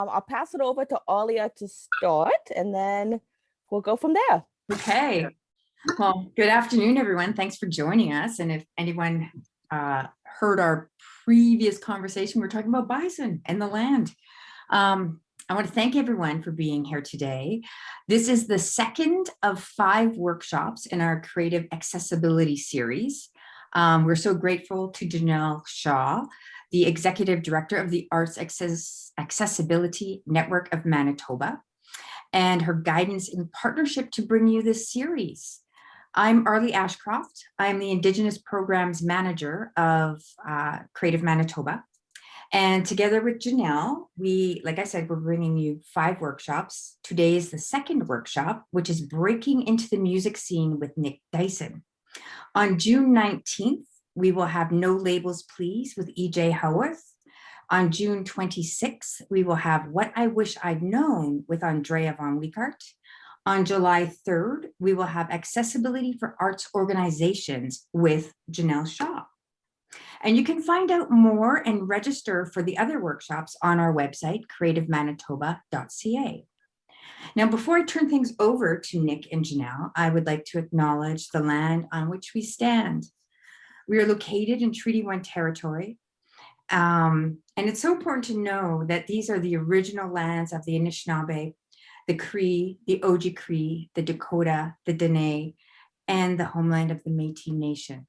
I'll pass it over to Alia to start, and then we'll go from there. Okay. Well, good afternoon, everyone. Thanks for joining us. And if anyone heard our previous conversation, we're talking about bison and the land. I want to thank everyone for being here today. This is the second of 5 workshops in our Creative Accessibility series. We're so grateful to Janelle Shaw, the Executive Director of the Arts Accessibility Network of Manitoba, and her guidance in partnership to bring you this series. I'm Arlie Ashcroft. I'm the Indigenous Programs Manager of Creative Manitoba. And together with Janelle, like I said, we're bringing you 5 workshops. Today is the second workshop, which is Breaking into the Music Scene with Nic Dyson. On June 19th, we will have No Labels Please with E.J. Howarth. On June 26th, we will have What I Wish I'd Known with Andrea von Liekart. On July 3rd, we will have Accessibility for Arts Organizations with Janelle Shaw. And you can find out more and register for the other workshops on our website, creativemanitoba.ca. Now, before I turn things over to Nic and Janelle, I would like to acknowledge the land on which we stand. We are located in Treaty 1 territory. And it's so important to know that these are the original lands of the Anishinaabe, the Cree, the Oji-Cree, the Dakota, the Dene, and the homeland of the Métis Nation.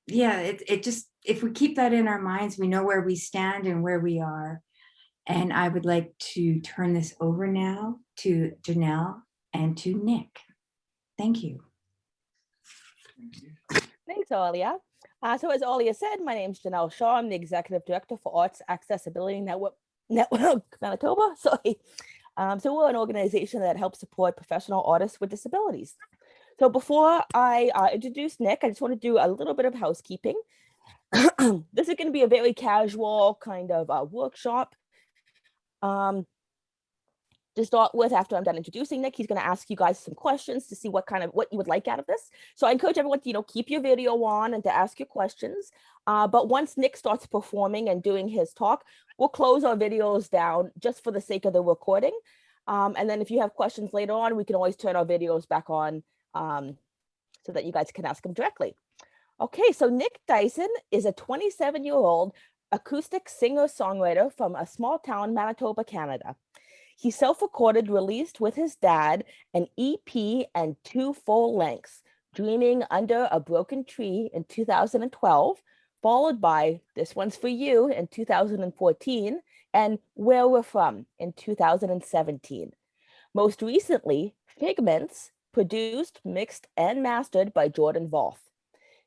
It just, if we keep that in our minds, we know where we stand and where we are. And I would like to turn this over now to Janelle and to Nic. Thank you. Thanks, Alia. So as Alia said, my name is Janelle Shaw. I'm the Executive Director for Arts Accessibility Network Manitoba. Sorry. So we're an organization that helps support professional artists with disabilities. So before I introduce Nic, I just want to do a little bit of housekeeping. This is going to be a very casual kind of workshop. To start with, after I'm done introducing Nic, he's going to ask you guys some questions to see what you would like out of this. So I encourage everyone to, keep your video on and to ask your questions. But once Nic starts performing and doing his talk, we'll close our videos down just for the sake of the recording. And then if you have questions later on, we can always turn our videos back on so that you guys can ask them directly. Okay, so Nic Dyson is a 27-year-old acoustic singer-songwriter from a small town, Manitoba, Canada. He self-recorded, released with his dad, an EP and 2 full lengths, Dreaming Under a Broken Tree in 2012, followed by This One's For You in 2014, and Where We're From in 2017. Most recently, Figments, produced, mixed, and mastered by Jordan Volf.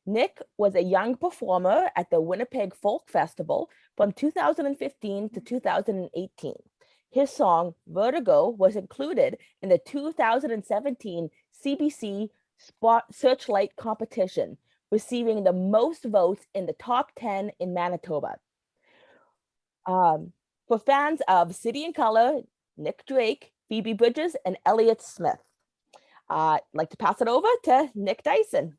Nic was a young performer at the Winnipeg Folk Festival from 2015 to 2018. His song, Vertigo, was included in the 2017 CBC Searchlight competition, receiving the most votes in the top 10 in Manitoba. For fans of City and Colour, Nick Drake, Phoebe Bridges, and Elliott Smith. I'd like to pass it over to Nic Dyson.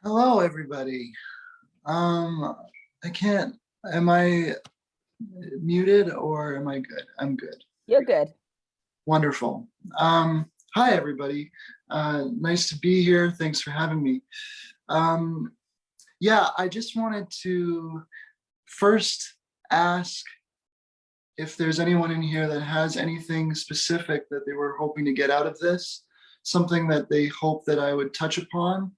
Hello, everybody. Am I muted or am I good? I'm good. You're good. Wonderful. Hi, everybody. Nice to be here. Thanks for having me. I just wanted to first ask if there's anyone in here that has anything specific that they were hoping to get out of this, something that they hope that I would touch upon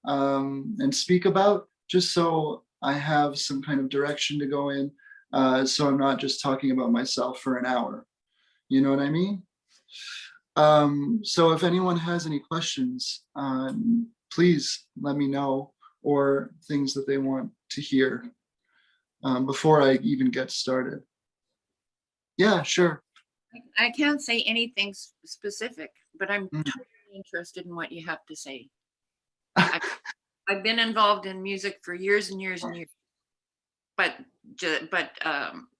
and speak about, just so I have some kind of direction to go in, so I'm not just talking about myself for an hour. You know what I mean? So if anyone has any questions, please let me know, or things that they want to hear before I even get started. Yeah, sure. I can't say anything specific, but I'm totally interested in what you have to say. I've been involved in music for years and years and years, but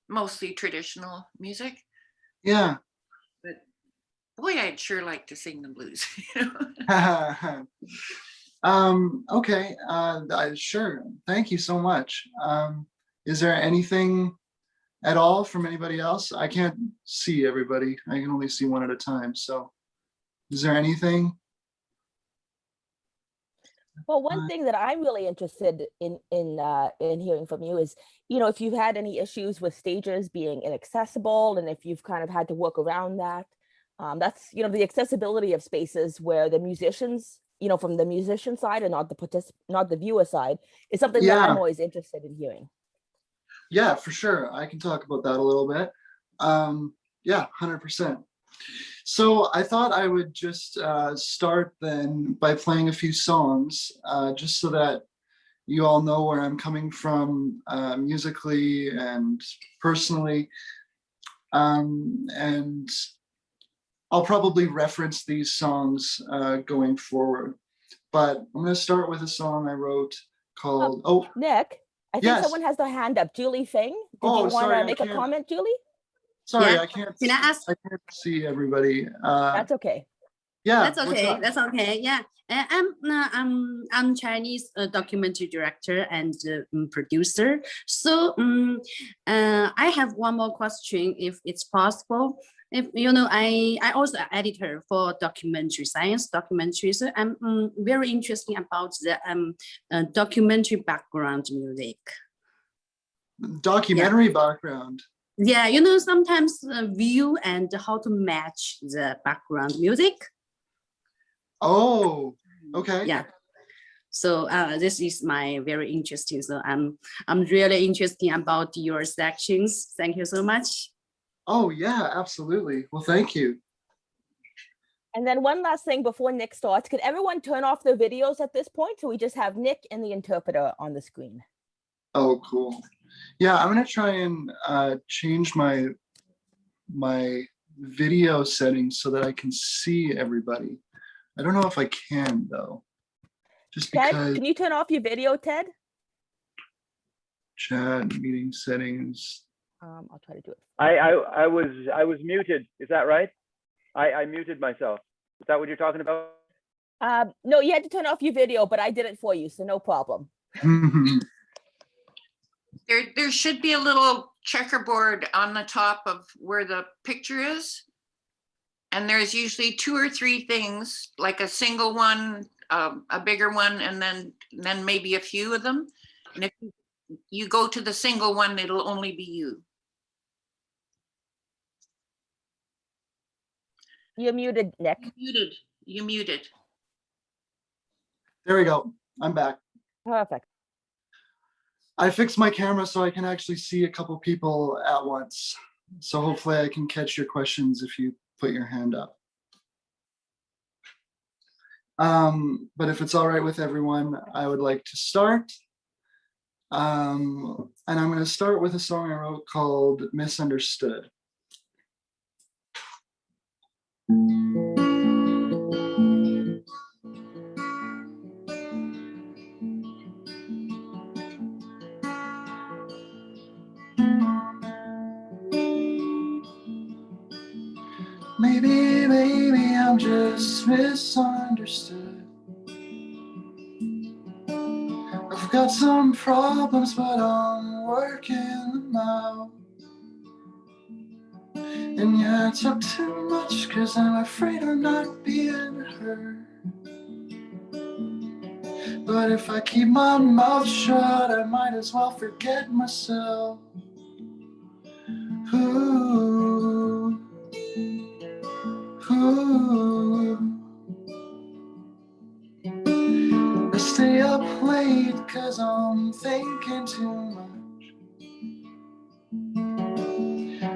mostly traditional music. Yeah. But boy, I'd sure like to sing the blues. Okay, sure. Thank you so much. Is there anything at all from anybody else? I can't see everybody. I can only see one at a time. So is there anything? Well, one thing that I'm really interested in hearing from you is, if you've had any issues with stages being inaccessible, and if you've kind of had to work around that. That's the accessibility of spaces where the musicians, from the musician side and not the viewer side, is something that I'm Yeah, always interested in hearing. yeah, for sure. I can talk about that a little bit. Yeah, 100%. So I thought I would just start then by playing a few songs, just so that you all know where I'm coming from musically and personally. And I'll probably reference these songs going forward. But I'm going to start with a song I wrote called, Nick, I think yes. someone has their hand up. Julie Feng, did you want Sorry, to I make a can't. comment, Julie? Sorry, Yeah. I can't. Can I ask? I can't see everybody. That's okay. Yeah, That's what's okay. up? That's okay. Yeah, I'm Chinese documentary director and producer. So I have one more question, if it's possible. If I also editor for documentary science documentaries. So I'm very interested about the documentary background music. Documentary background. Yeah, sometimes view and how to match the background music. Oh, okay. Yeah. So this is my very interesting. So I'm really interested about your sections. Thank you so much. Oh yeah, absolutely. Well, thank you. And then one last thing before Nick starts, could everyone turn off their videos at this point, so we just have Nick and the interpreter on the screen? Oh, cool. Yeah, I'm gonna try and change my video settings so that I can see everybody. I don't know if I can though. Just Ted, because can you turn off your video, Ted? chat meeting settings. I'll try to do it. I was muted. Is that right? I muted myself. Is that what you're talking about? No, you had to turn off your video, but I did it for you, so no problem. There should be a little checkerboard on the top of where the picture is. And there's usually 2 or 3 things, like a single one, a bigger one, and then maybe a few of them. And if you go to the single one, it'll only be you. You're muted, Nick. You muted. There we go. I'm back. Perfect. I fixed my camera so I can actually see a couple people at once. So hopefully I can catch your questions if you put your hand up. But if it's all right with everyone, I would like to start. And I'm going to start with a song I wrote called Misunderstood. Maybe I'm just misunderstood. I've got some problems, but I'm working them out. And yeah, I talk too much, 'cause I'm afraid I'm not being heard. But if I keep my mouth shut, I might as well forget myself. Ooh, ooh. I stay up late 'cause I'm thinking too much.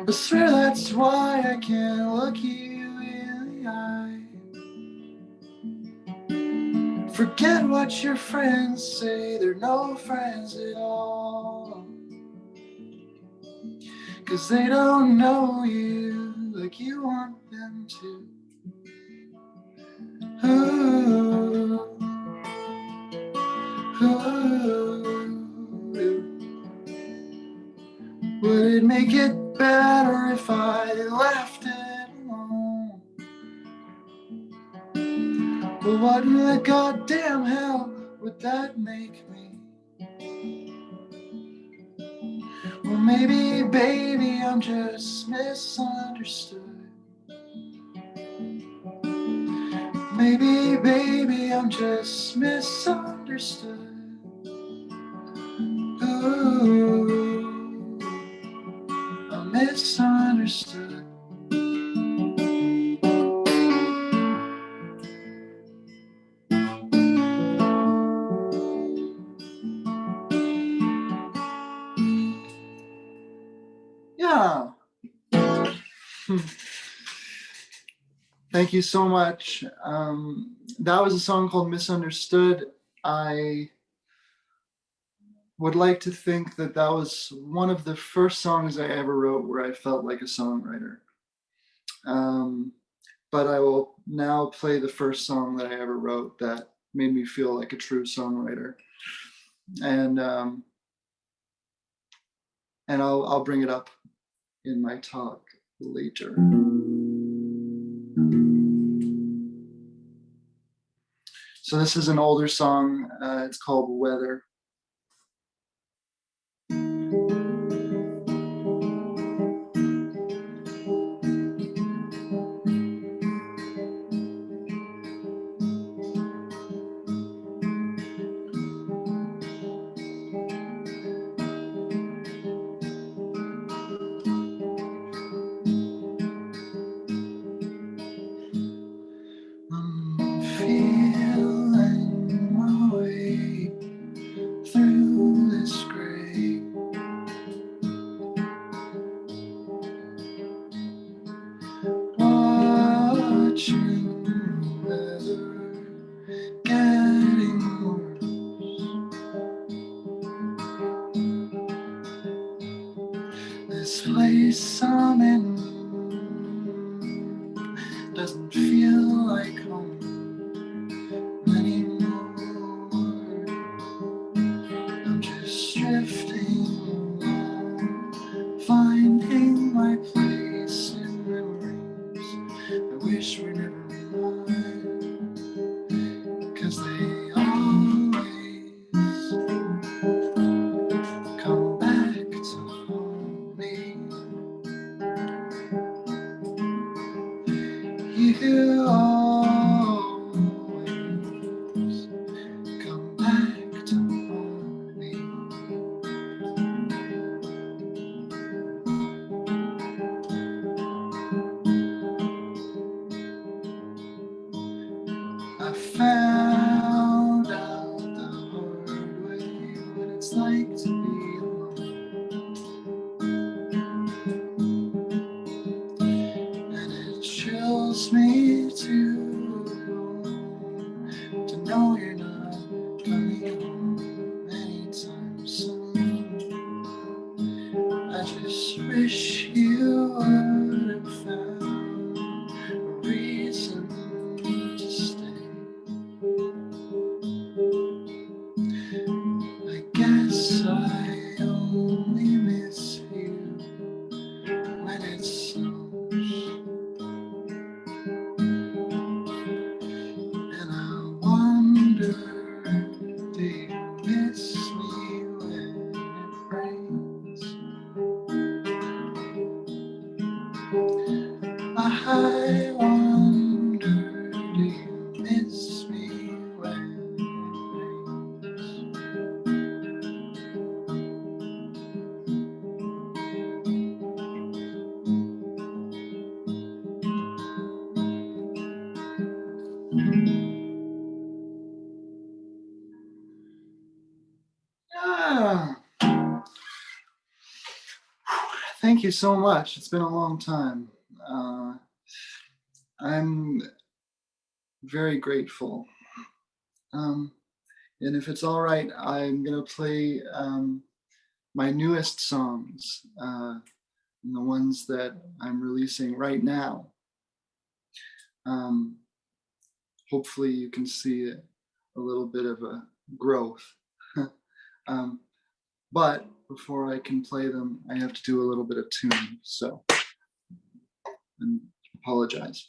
I swear that's why I can't look you in the eye. Forget what your friends say, they're no friends at all. 'Cause they don't know you like you want them to. Ooh, ooh. Would it make it better if I left it alone? Well, what in the goddamn hell would that make me? Well, maybe, baby, I'm just misunderstood. Maybe, baby, I'm just misunderstood. Ooh, I'm misunderstood. Yeah. Thank you so much. That was a song called Misunderstood. I would like to think that that was one of the first songs I ever wrote where I felt like a songwriter. But I will now play the first song that I ever wrote that made me feel like a true songwriter. And I'll bring it up in my talk later. So this is an older song. It's called Weather. I'm feeling my way through this gray. Watching the weather getting worse. This place I'm in doesn't feel like home anymore. I'm just drifting along, finding my place in memories I wish were never mine, 'cause they always come back to haunt me. You always come back to haunt me. I found out the hard way what it's like to be alone, and it chills me to the bone to know you're not coming home anytime soon. I just wish you would have found a reason to stay. I guess I only miss you when it snows, and I wonder, do you miss me when it rains? I wonder, do you miss me when it rains? Yeah. Thank you so much. It's been a long time. I'm very grateful. And if it's all right, I'm going to play my newest songs, the ones that I'm releasing right now. Hopefully you can see a little bit of a growth. But before I can play them, I have to do a little bit of tune, so I apologize.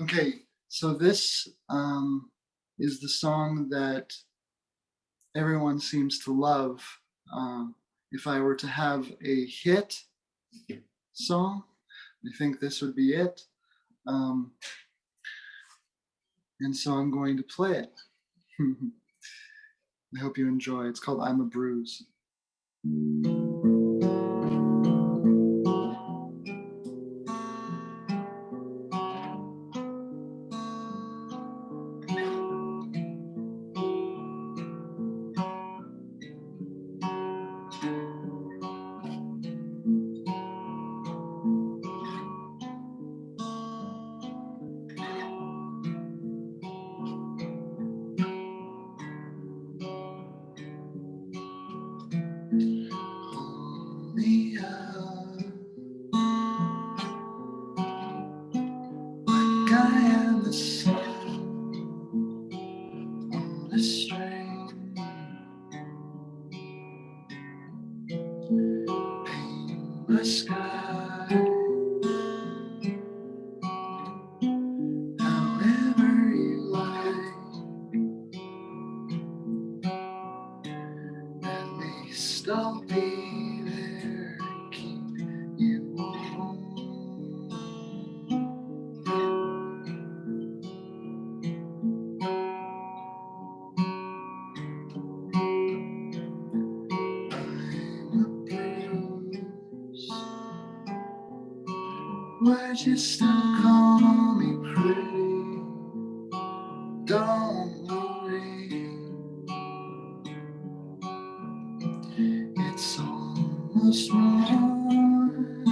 Okay, so this is the song that everyone seems to love. If I were to have a hit song, I think this would be it. And so I'm going to play it. I hope you enjoy. It's called I'm a Bruise. Hold me up, like I am the sun on a string. Paint my sky however you like. At least I'll be there to keep you warm. I'm a bruise. Would you still call me pretty? Don't worry, it's almost morning.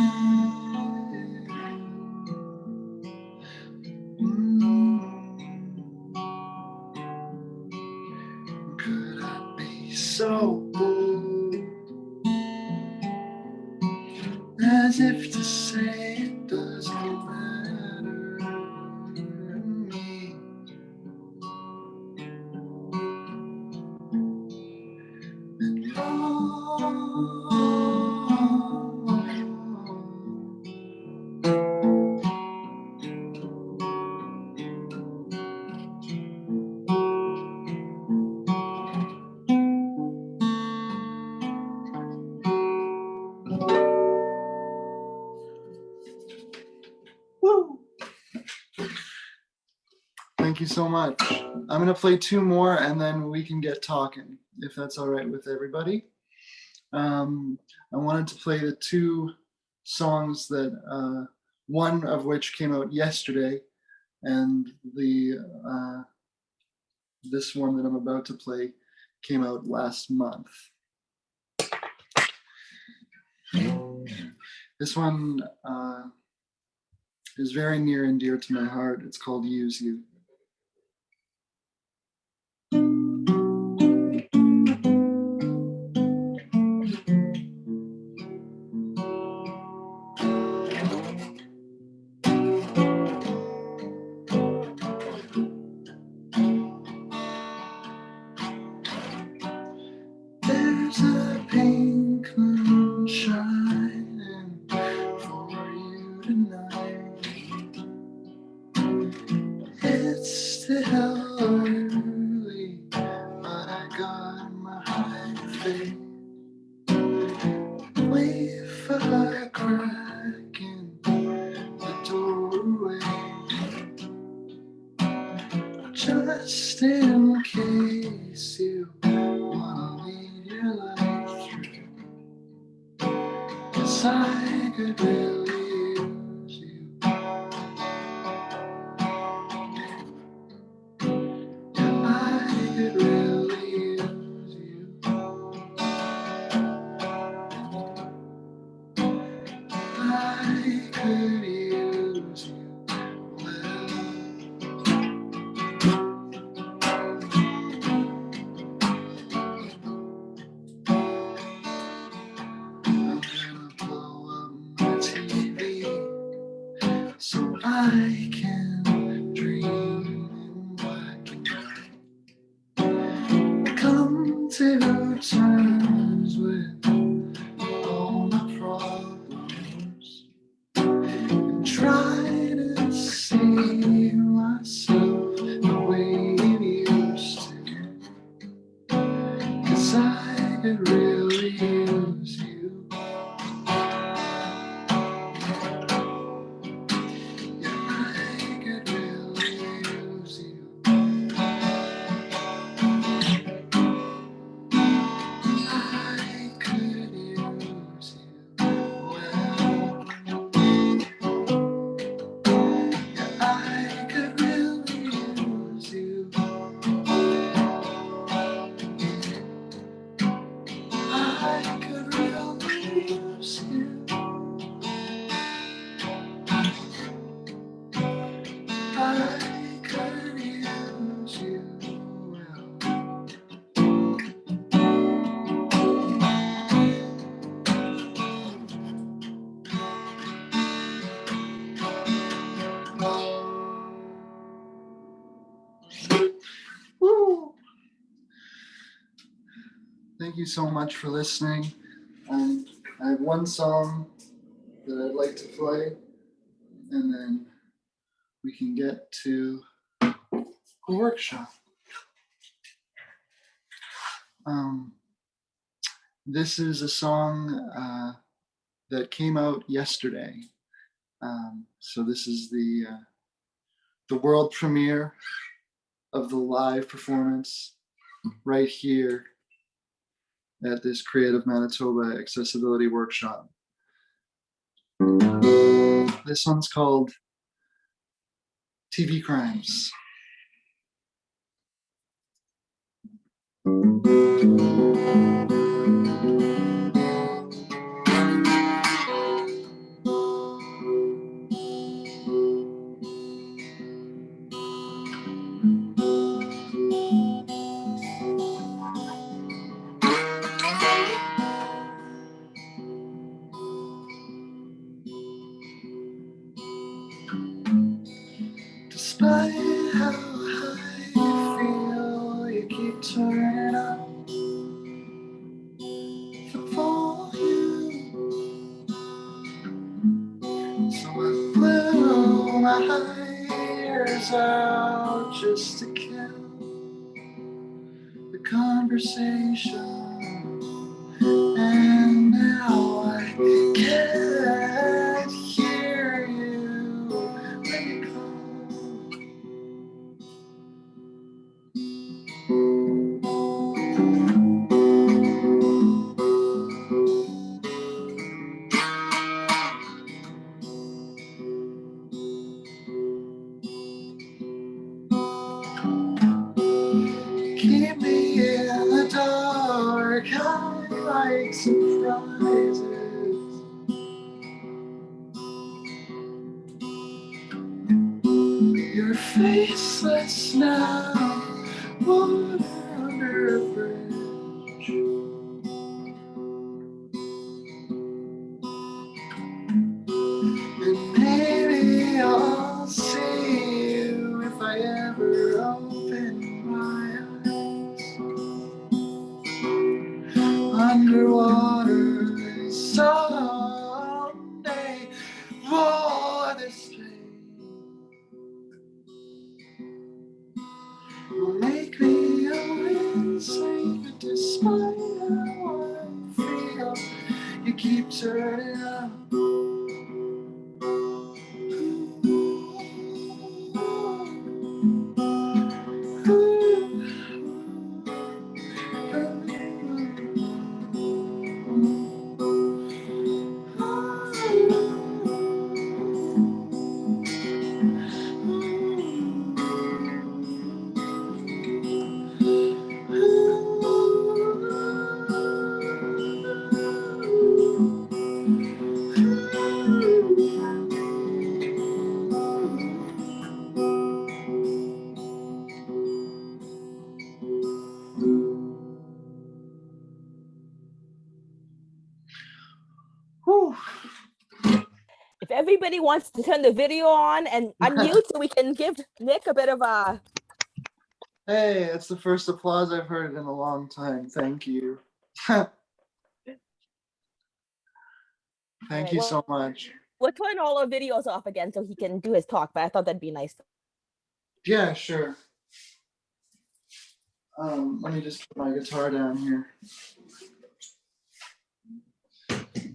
Could I be so bold as if to say it doesn't matter to me? And woo! Thank you so much. I'm going to play two more and then we can get talking, if that's all right with everybody. I wanted to play the two songs that, one of which came out yesterday, and this one that I'm about to play came out last month. This one is very near and dear to my heart. It's called Use You. There's a pink moon shining for you tonight. It's still early, but I got my high faith. Wait for her crack in the doorway, just in case you wanna lead your life through. 'Cause I could really use you. Yeah, I could really use you. I could use you well. I'm gonna blow up my TV two times with all my problems and try to see myself the way you used to. 'Cause I could really use you. Yeah, I could really use you. I could use you well. Yeah, I could really use you. I could really use you. I could use you well. Woo! Thank you so much for listening. I have one song that I'd like to play, and then we can get to a workshop. This is a song that came out yesterday. So this is the world premiere of the live performance right here at this Creative Manitoba Accessibility Workshop. This one's called TV Crimes. Despite how high you feel, you keep turning up the volume. So I blew my ears out just to kill the conversation. And now I can't hear you when you call. Keep me in the dark, I like surprises. You're faceless now, water under a bridge. And maybe I'll see you if I ever open my eyes. Underwater someday, for this pain will make me insane. Despite how I feel, you keep turning up. Whew. If everybody wants to turn the video on and unmute so we can give Nick a bit of a Hey, it's the first applause I've heard in a long time. Thank you. Thank Right, you so well, much. we'll turn all our videos off again so he can do his talk, but I thought that'd be nice. Yeah, sure. Let me just put my guitar down here.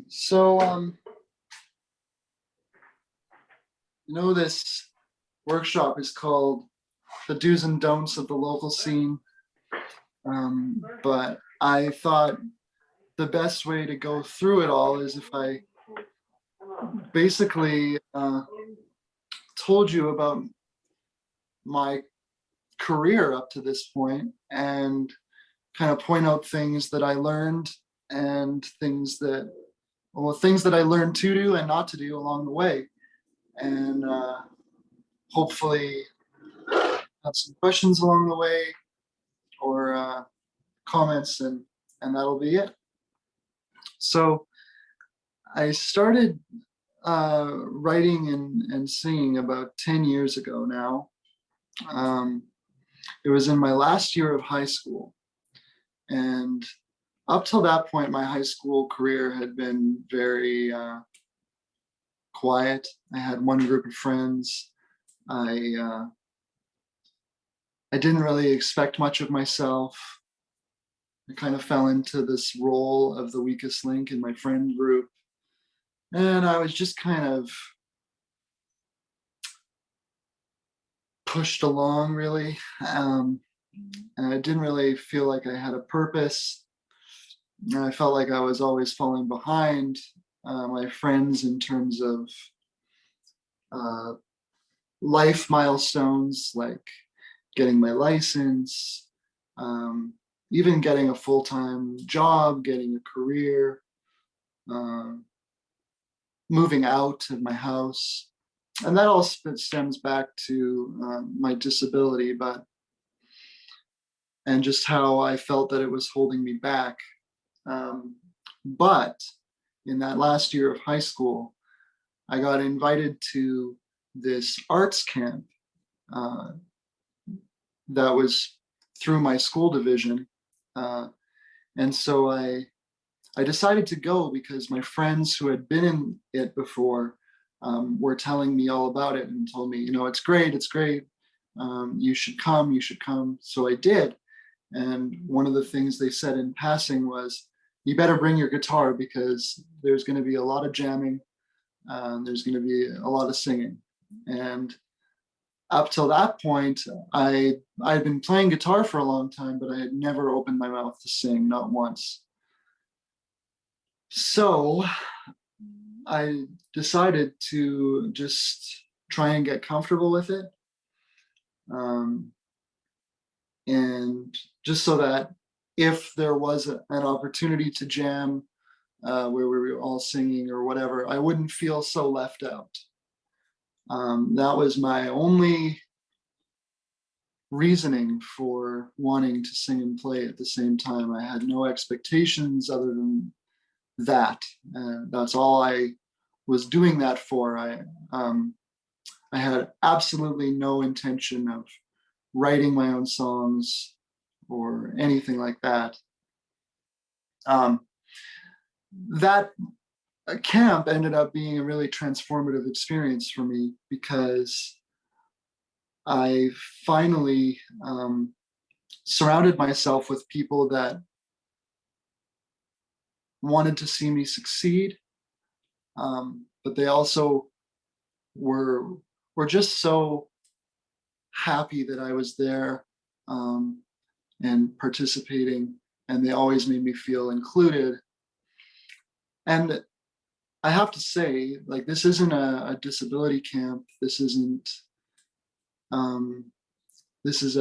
So, this workshop is called The Do's and Don'ts of the Local Scene. But I thought the best way to go through it all is if I basically told you about my career up to this point and kind of point out things that I learned and things that I learned to do and not to do along the way. And hopefully have some questions along the way or comments, and that'll be it. So I started writing and singing about 10 years ago now. It was in my last year of high school. And up till that point, my high school career had been very quiet. I had one group of friends. I didn't really expect much of myself. I kind of fell into this role of the weakest link in my friend group. And I was just kind of pushed along, really. And I didn't really feel like I had a purpose. And I felt like I was always falling behind my friends in terms of life milestones, like getting my license, even getting a full-time job, getting a career, moving out of my house. And that all stems back to my disability, and just how I felt that it was holding me back. But in that last year of high school, I got invited to this arts camp that was through my school division. And so I decided to go because my friends who had been in it before were telling me all about it and told me, it's great, it's great. You should come, you should come. So I did. And one of the things they said in passing was, you better bring your guitar because there's going to be a lot of jamming. There's going to be a lot of singing. And up till that point, I'd been playing guitar for a long time, but I had never opened my mouth to sing, not once. So I decided to just try and get comfortable with it. And just so that if there was an opportunity to jam where we were all singing or whatever, I wouldn't feel so left out. That was my only reasoning for wanting to sing and play at the same time. I had no expectations other than that. That's all I was doing that for. I had absolutely no intention of writing my own songs or anything like that. That camp ended up being a really transformative experience for me because I finally surrounded myself with people that wanted to see me succeed, but they also were just so happy that I was there and participating, and they always made me feel included. And I have to say, like, this isn't a disability camp. This isn't. This is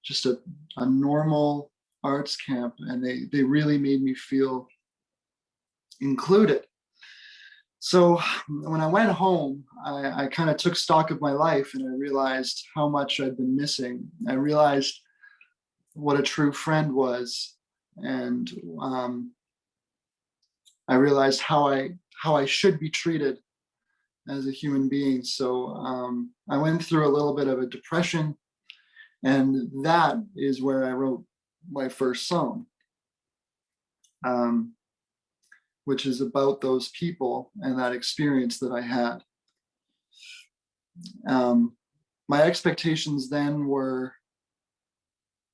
just a normal arts camp, and they really made me feel included. So when I went home, I kind of took stock of my life, and I realized how much I'd been missing. I realized what a true friend was, and I realized how I should be treated as a human being. So I went through a little bit of a depression, And that is where I wrote my first song, which is about those people and that experience that I had. My expectations then were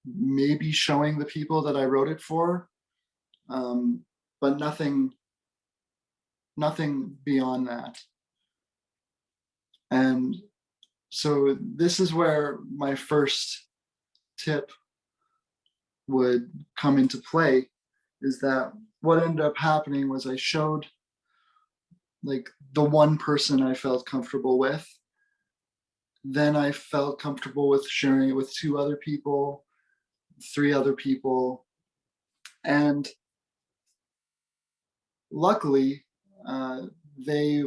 maybe showing the people that I wrote it for, but nothing beyond that. And so this is where my first tip would come into play, is that what ended up happening was I showed like the one person I felt comfortable with. Then I felt comfortable with sharing it with 2 other people, 3 other people. And luckily, they,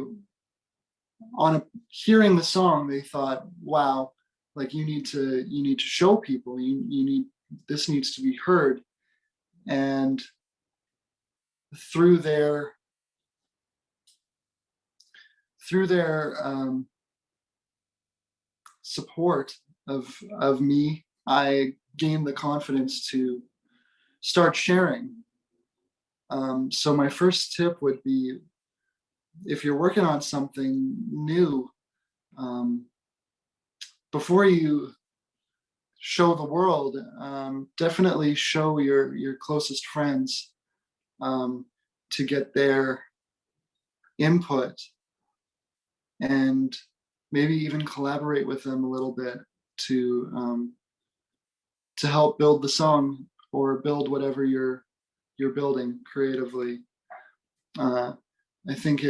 hearing the song, they thought, wow, like you need to show people, this needs to be heard. And through their support of me, I gained the confidence to start sharing. So my first tip would be, if you're working on something new, before you show the world, definitely show your closest friends, to get their input, and maybe even collaborate with them a little bit to help build the song or build whatever you're building creatively. I think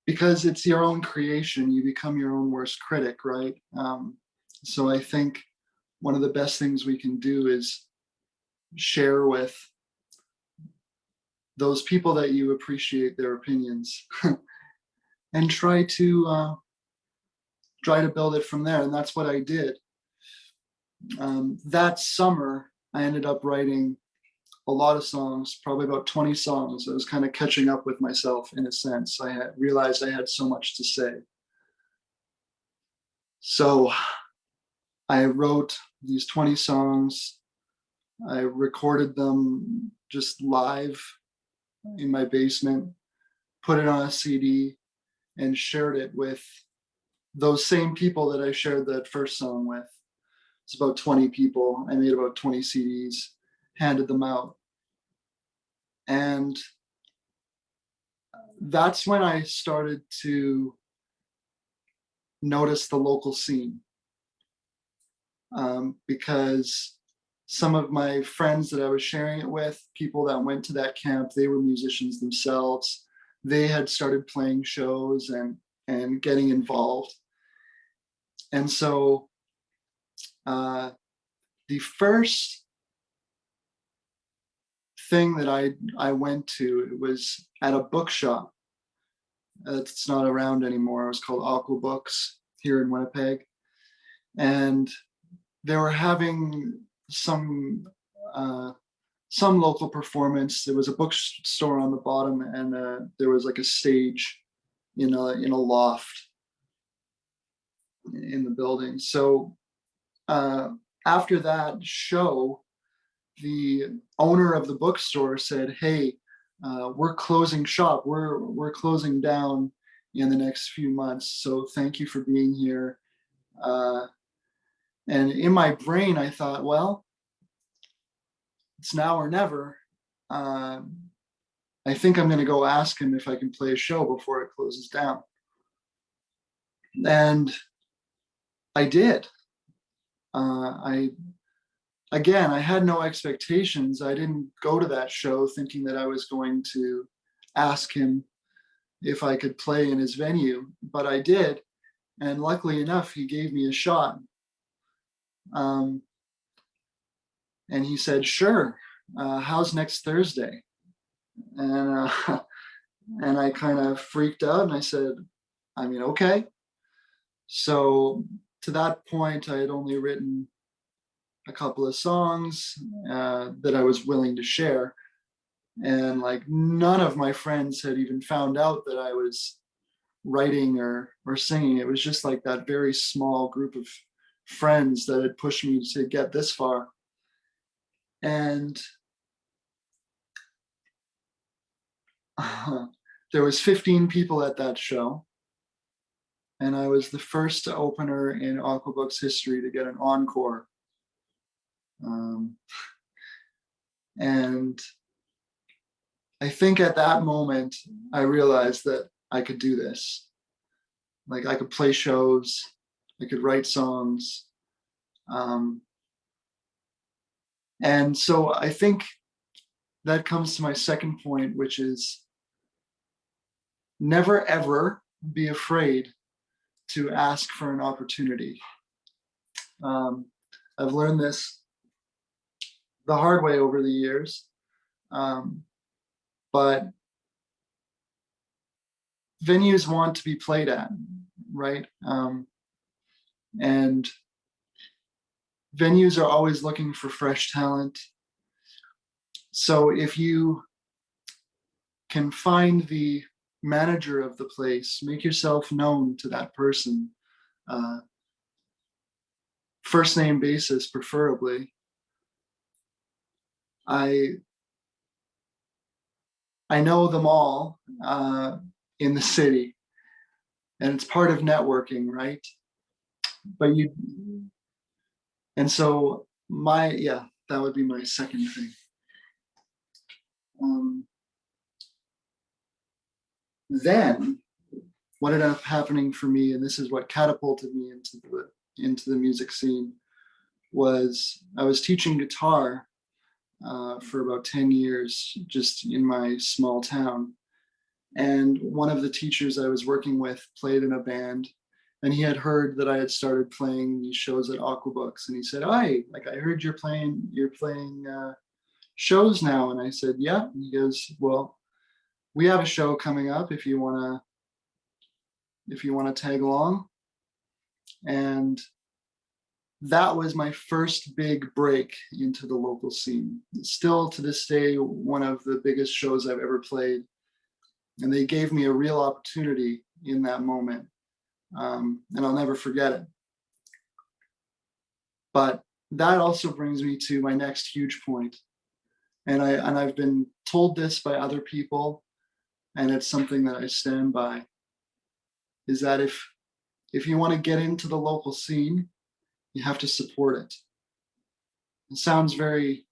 because it's your own creation, you become your own worst critic, right? So I think one of the best things we can do is share with those people that you appreciate their opinions, and try to build it from there. And that's what I did. That summer, I ended up writing a lot of songs, probably about 20 songs. I was kind of catching up with myself in a sense. I had realized I had so much to say. So I wrote these 20 songs. I recorded them just live in my basement, put it on a CD, and shared it with those same people that I shared that first song with. It's about 20 people. I made about 20 CDs, handed them out. And that's when I started to notice the local scene, because some of my friends that I was sharing it with, people that went to that camp, they were musicians themselves. They had started playing shows and getting involved. And so the first thing that I went to, it was at a bookshop. It's not around anymore. It was called Aqua Books here in Winnipeg. And they were having some local performance. There was a bookstore on the bottom, and there was like a stage in a loft in the building. So after that show, the owner of the bookstore said, "Hey, we're closing shop. We're closing down in the next few months. So thank you for being here." And in my brain, I thought, well, it's now or never. I think I'm going to go ask him if I can play a show before it closes down. And I did. I had no expectations. I didn't go to that show thinking that I was going to ask him if I could play in his venue, but I did. And luckily enough, he gave me a shot. And he said, "Sure, how's next Thursday?" And and I kind of freaked out, and I said, "I mean, okay." So to that point, I had only written a couple of songs that I was willing to share. And like none of my friends had even found out that I was writing or singing. It was just like that very small group of friends that had pushed me to get this far. And there was 15 people at that show. And I was the first opener in Aquabook's history to get an encore. And I think at that moment, I realized that I could do this. Like I could play shows, I could write songs. And so I think that comes to my second point, which is never ever be afraid to ask for an opportunity. I've learned this the hard way over the years, but venues want to be played at, right? And venues are always looking for fresh talent. So if you can find the manager of the place, make yourself known to that person, first name basis preferably. I know them all in the city, and it's part of networking, right? But and so that would be my second thing. Then what ended up happening for me, and this is what catapulted me into the music scene, was I was teaching guitar for about 10 years just in my small town. And one of the teachers I was working with played in a band, and he had heard that I had started playing these shows at Aquabooks, and he said, "Hi, like I heard you're playing shows now." And I said, "Yeah." And he goes, "Well, we have a show coming up if you wanna tag along." And that was my first big break into the local scene. Still to this day, one of the biggest shows I've ever played. And they gave me a real opportunity in that moment. And I'll never forget it. But that also brings me to my next huge point. And I've been told this by other people, and it's something that I stand by, is that if you want to get into the local scene, you have to support it. It sounds very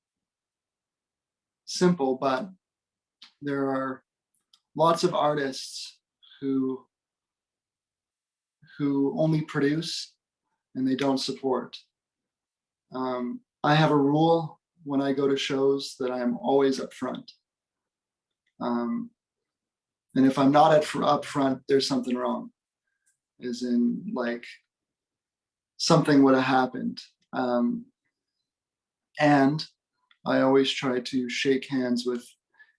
simple, but there are lots of artists who only produce and they don't support. I have a rule when I go to shows that I am always up front. And if I'm not up front, there's something wrong. As in, like, something would have happened. And I always try to shake hands with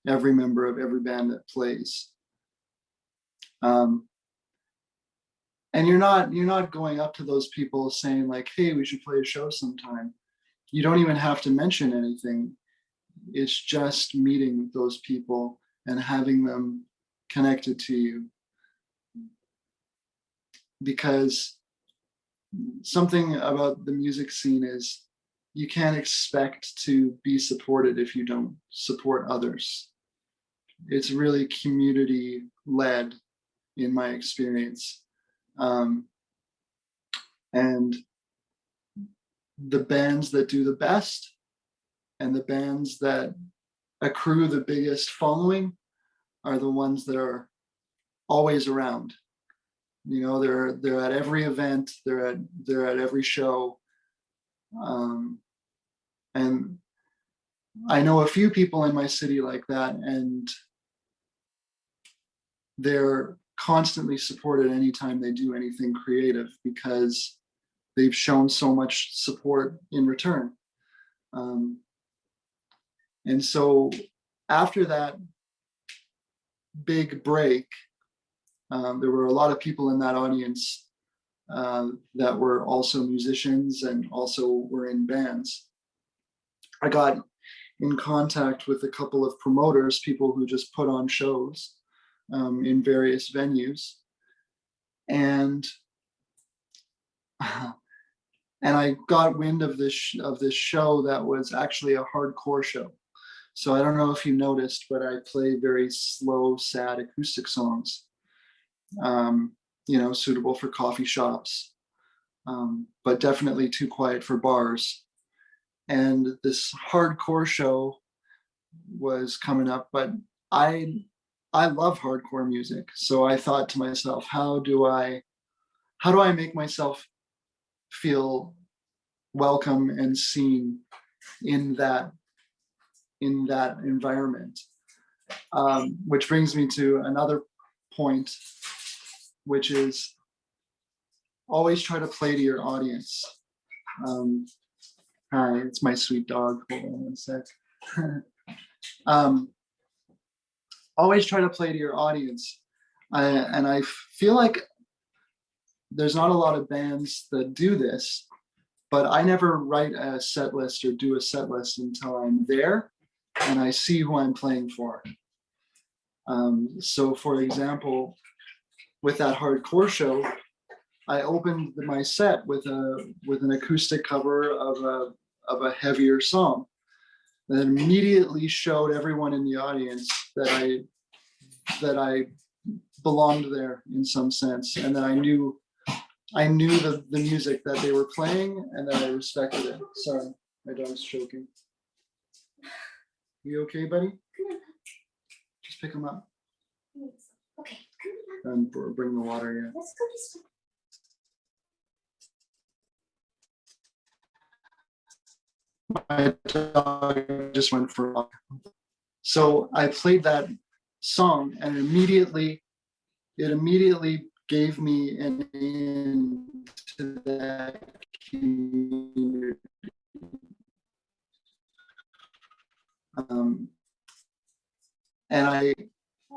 every member of every band that plays. And you're not going up to those people saying like, "Hey, we should play a show sometime." You don't even have to mention anything. It's just meeting those people and having them connected to you. Because something about the music scene is you can't expect to be supported if you don't support others. It's really community led in my experience. And the bands that do the best and the bands that accrue the biggest following are the ones that are always around. You know, they're at every event, they're at every show. And I know a few people in my city like that, and they're constantly supported anytime they do anything creative because they've shown so much support in return. And so after that big break, there were a lot of people in that audience that were also musicians and also were in bands. I got in contact with a couple of promoters, people who just put on shows in various venues. And and I got wind of this show that was actually a hardcore show. So I don't know if you noticed, but I play very slow, sad acoustic songs, suitable for coffee shops, but definitely too quiet for bars. And this hardcore show was coming up, but I love hardcore music. So I thought to myself, how do I make myself feel welcome and seen in that environment? Which brings me to another point, which is always try to play to your audience. Hi, it's my sweet dog. Hold on one sec. Always try to play to your audience. And I feel like there's not a lot of bands that do this, but I never write a set list or do a set list until I'm there and I see who I'm playing for. So for example, with that hardcore show, I opened my set with an acoustic cover of a heavier song that immediately showed everyone in the audience that I belonged there in some sense, and that I knew the music that they were playing and that I respected it. Sorry, my dog's choking. You okay, buddy? Just pick him up. Okay. And bring the water, yeah. Let's go this way. My dog just went for a walk. So I played that song, and it immediately gave me an into that community. And I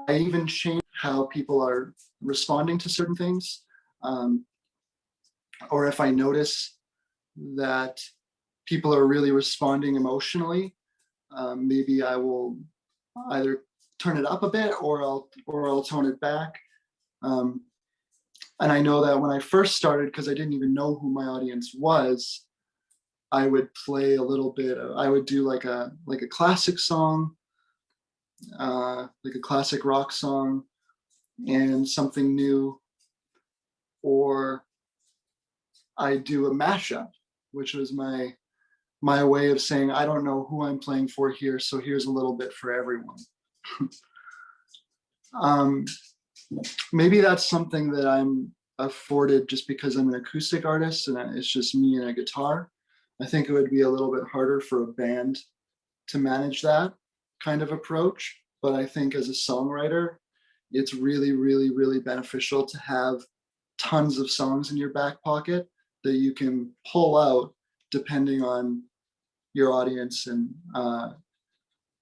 even changed how people are responding to certain things, or if I notice that people are really responding emotionally, maybe I will either turn it up a bit or I'll tone it back. And I know that when I first started, because I didn't even know who my audience was, I would play a little bit. I would do like a classic song, like a classic rock song, and something new, or I do a mashup, which was my way of saying, I don't know who I'm playing for here, so here's a little bit for everyone. Maybe that's something that I'm afforded just because I'm an acoustic artist and it's just me and a guitar. I think it would be a little bit harder for a band to manage that kind of approach. But I think as a songwriter, it's really, really, really beneficial to have tons of songs in your back pocket that you can pull out depending on your audience and I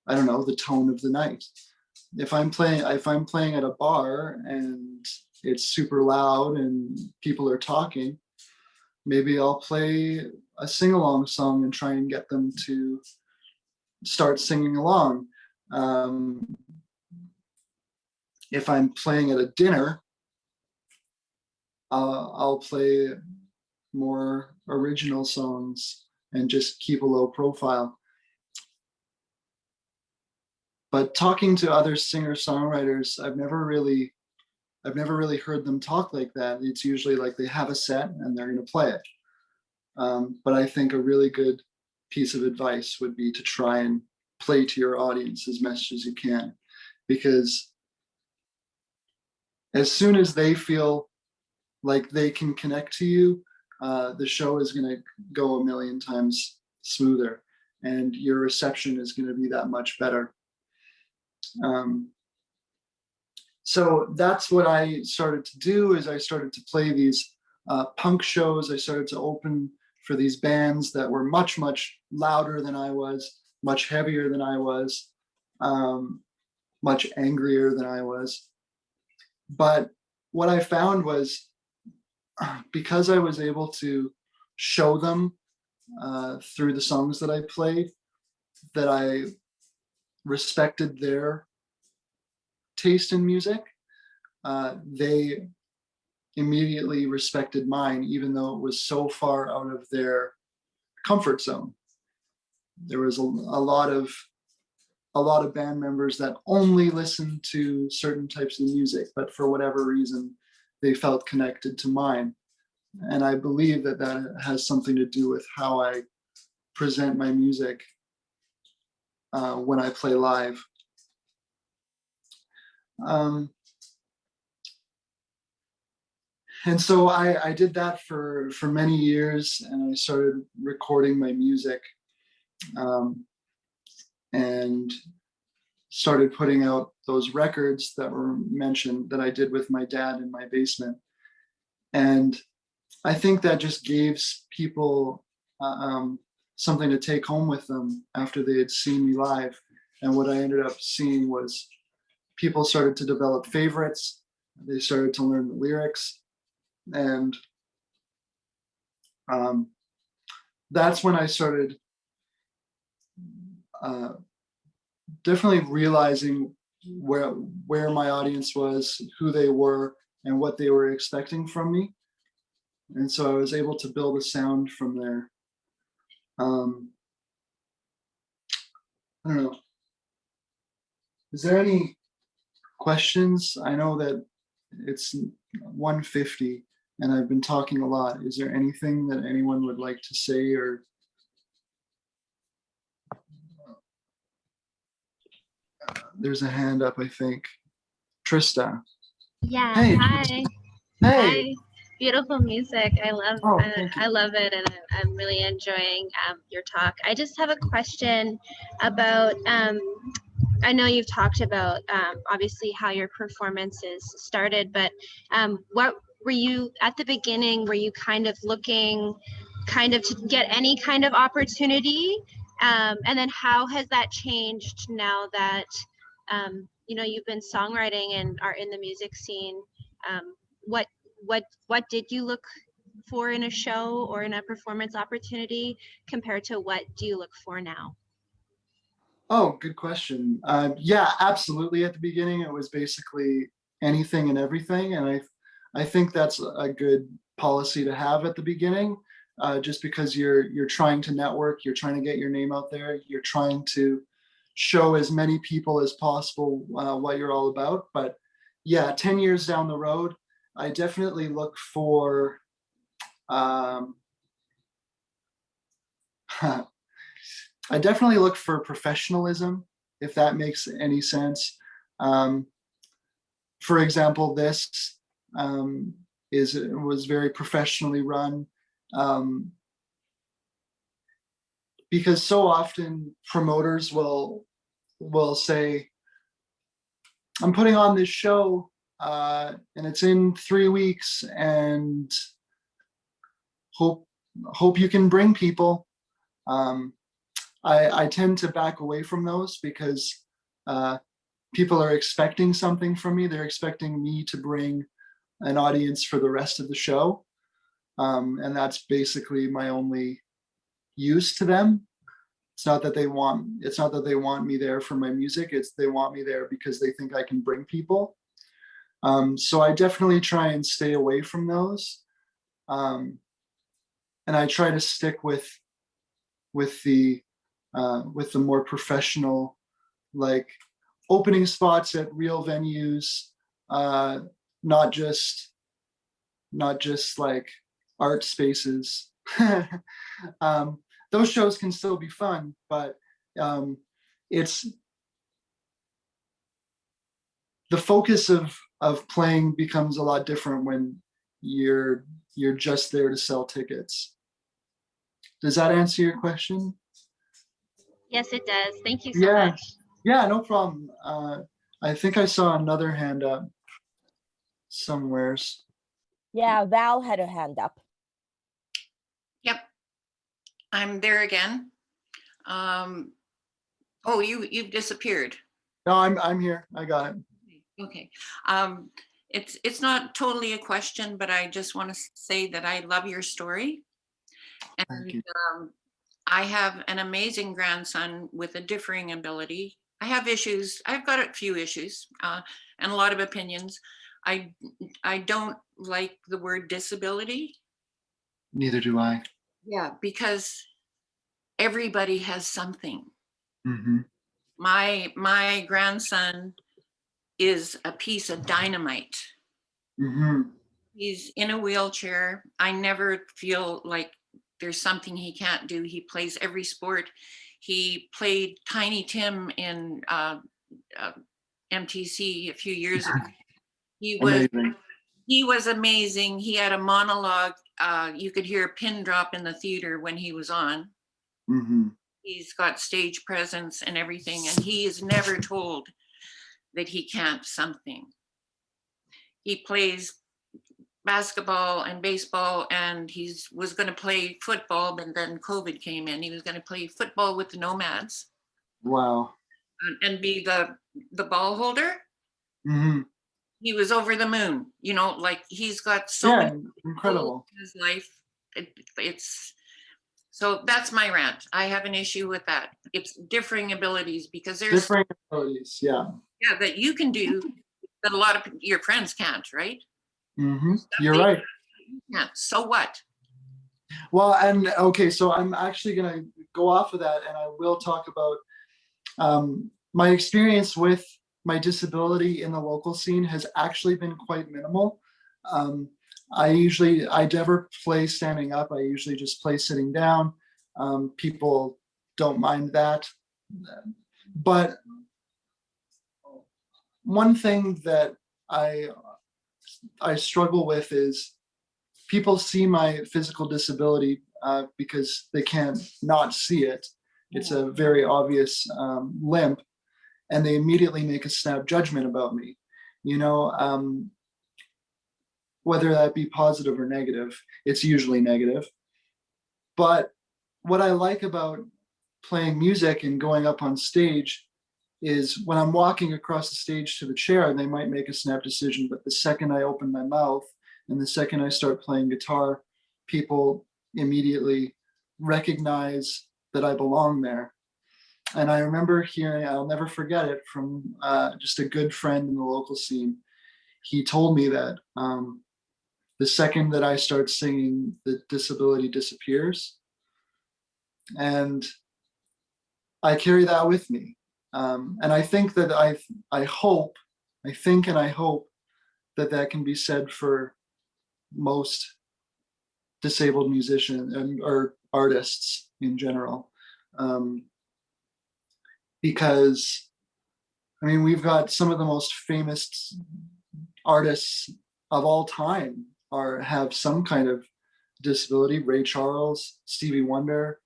don't know, the tone of the night. If I'm playing at a bar and it's super loud and people are talking, maybe I'll play a sing-along song and try and get them to start singing along. If I'm playing at a dinner, I'll play more original songs and just keep a low profile. But talking to other singer-songwriters, I've never really heard them talk like that. It's usually like they have a set and they're going to play it. But I think a really good piece of advice would be to try and play to your audience as much as you can, because as soon as they feel like they can connect to you, the show is going to go a million times smoother and your reception is going to be that much better. So that's what I started to do, is I started to play these punk shows. I started to open for these bands that were much, much louder than I was, much heavier than I was, much angrier than I was. But what I found was, because I was able to show them through the songs that I played, that I respected their taste in music, they immediately respected mine, even though it was so far out of their comfort zone. There was a lot of band members that only listened to certain types of music, but for whatever reason, they felt connected to mine. And I believe that that has something to do with how I present my music when I play live. And so I did that for many years, and I started recording my music and started putting out those records that were mentioned that I did with my dad in my basement. And I think that just gives people something to take home with them after they had seen me live. And what I ended up seeing was people started to develop favorites. They started to learn the lyrics. And that's when I started definitely realizing where my audience was, who they were, and what they were expecting from me. And so I was able to build a sound from there. I don't know. Is there any questions? I know that it's 1:50 and I've been talking a lot. Is there anything that anyone would like to say or? There's a hand up, I think. Trista. Yeah. Hey. Hi. Hey. Hi. Beautiful music. I love. Oh, thank you. I love it, and I'm really enjoying your talk. I just have a question about. I know you've talked about obviously how your performances started, but what were you at the beginning? Were you kind of looking, to get any kind of opportunity, and then how has that changed now that you've been songwriting and are in the music scene? What did you look for in a show or in a performance opportunity compared to what do you look for now? Oh, good question. Yeah, absolutely. At the beginning, it was basically anything and everything, and I think that's a good policy to have at the beginning, just because you're trying to network, you're trying to get your name out there, you're trying to show as many people as possible what you're all about. But yeah, 10 years down the road, I definitely look for I definitely look for professionalism, if that makes any sense. For example, this was very professionally run, because so often promoters will say, "I'm putting on this show, and it's in 3 weeks, and hope you can bring people." I tend to back away from those because people are expecting something from me. They're expecting me to bring an audience for the rest of the show. And that's basically my only use to them. It's not that they want me there for my music. It's they want me there because they think I can bring people. So I definitely try and stay away from those. And I try to stick with the more professional, like opening spots at real venues, not just like art spaces. Those shows can still be fun, but it's the focus of playing becomes a lot different when you're just there to sell tickets. Does that answer your question? Yes, it does. Thank you so much. Yeah, no problem. I think I saw another hand up somewheres. Yeah, Val had her hand up. Yep, I'm there again. Oh, you've disappeared. No, I'm here. I got it. Okay. It's not totally a question, but I just want to say that I love your story. Thank And you. I have an amazing grandson with a differing ability. I have issues. I've got a few issues and a lot of opinions. I don't like the word disability. Neither do I. Yeah, because everybody has something. Hmm. My grandson is a piece of dynamite. Hmm. He's in a wheelchair. I never feel like there's something he can't do. He plays every sport. He played Tiny Tim in MTC a few years ago. He was Amazing. he was amazing. He had a monologue. You could hear a pin drop in the theater when he was on. Hmm. He's got stage presence and everything, and he is never told that he can't something. He plays basketball and baseball, and was going to play football, but then COVID came in. He was going to play football with the Nomads Wow. and be the ball holder. Hmm. He was over the moon, like he's got so Yeah, many goals incredible. in his life. It's so that's my rant. I have an issue with that. It's differing abilities, because there's Different abilities, yeah. that you can do that a lot of your friends can't, right? Hmm. You're They right. can't. So what? Well, and okay, so I'm actually going to go off of that, and I will talk about my experience with my disability in the local scene has actually been quite minimal. Um, I never play standing up. I usually just play sitting down. People don't mind that. But one thing that I struggle with is people see my physical disability because they can't not see it. It's a very obvious limp, and they immediately make a snap judgment about me. You know, whether that be positive or negative, it's usually negative. But what I like about playing music and going up on stage is when I'm walking across the stage to the chair, they might make a snap decision, but the second I open my mouth and the second I start playing guitar, people immediately recognize that I belong there. And I remember hearing, I'll never forget it, from just a good friend in the local scene. He told me that the second that I start singing, the disability disappears. And I carry that with me. And I think that I think and I hope that that can be said for most disabled musicians or artists in general. Because, I mean, we've got some of the most famous artists of all time have some kind of disability. Ray Charles, Stevie Wonder,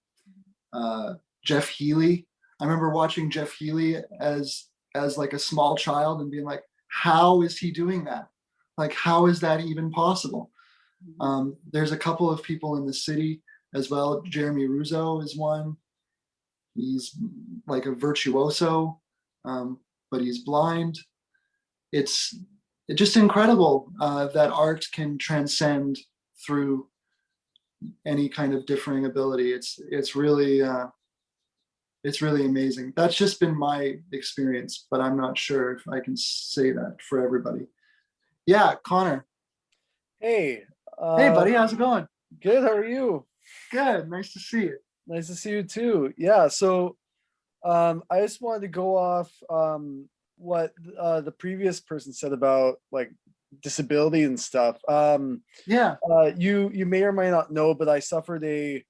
Jeff Healey. I remember watching Jeff Healey as like a small child and being like, how is he doing that? Like, how is that even possible? There's a couple of people in the city as well. Jeremy Russo is one. He's like a virtuoso, but he's blind. It's just incredible that art can transcend through any kind of differing ability. It's really amazing. That's just been my experience, but I'm not sure if I can say that for everybody. Yeah, Connor. Hey, Hey, buddy, how's it going? good. How are you? Good. Nice to see you. Nice to see you too. Yeah. So, I just wanted to go off what the previous person said about like disability and stuff. Yeah. You may or may not know, but I suffered a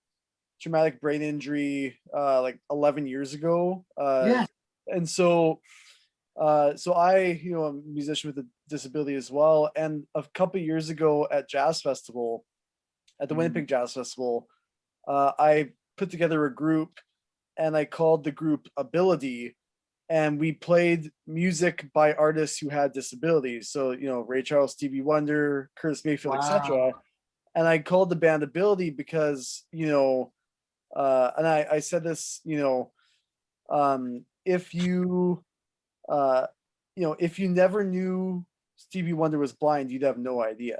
traumatic brain injury like 11 years ago. Yeah. And so I, I'm a musician with a disability as well. And a couple of years ago at Jazz Festival, at the Winnipeg Jazz Festival, I put together a group, and I called the group Ability, and we played music by artists who had disabilities. So, Ray Charles, Stevie Wonder, Curtis Mayfield, etc. And I called the band Ability because, and I said this, if you if you never knew Stevie Wonder was blind, you'd have no idea.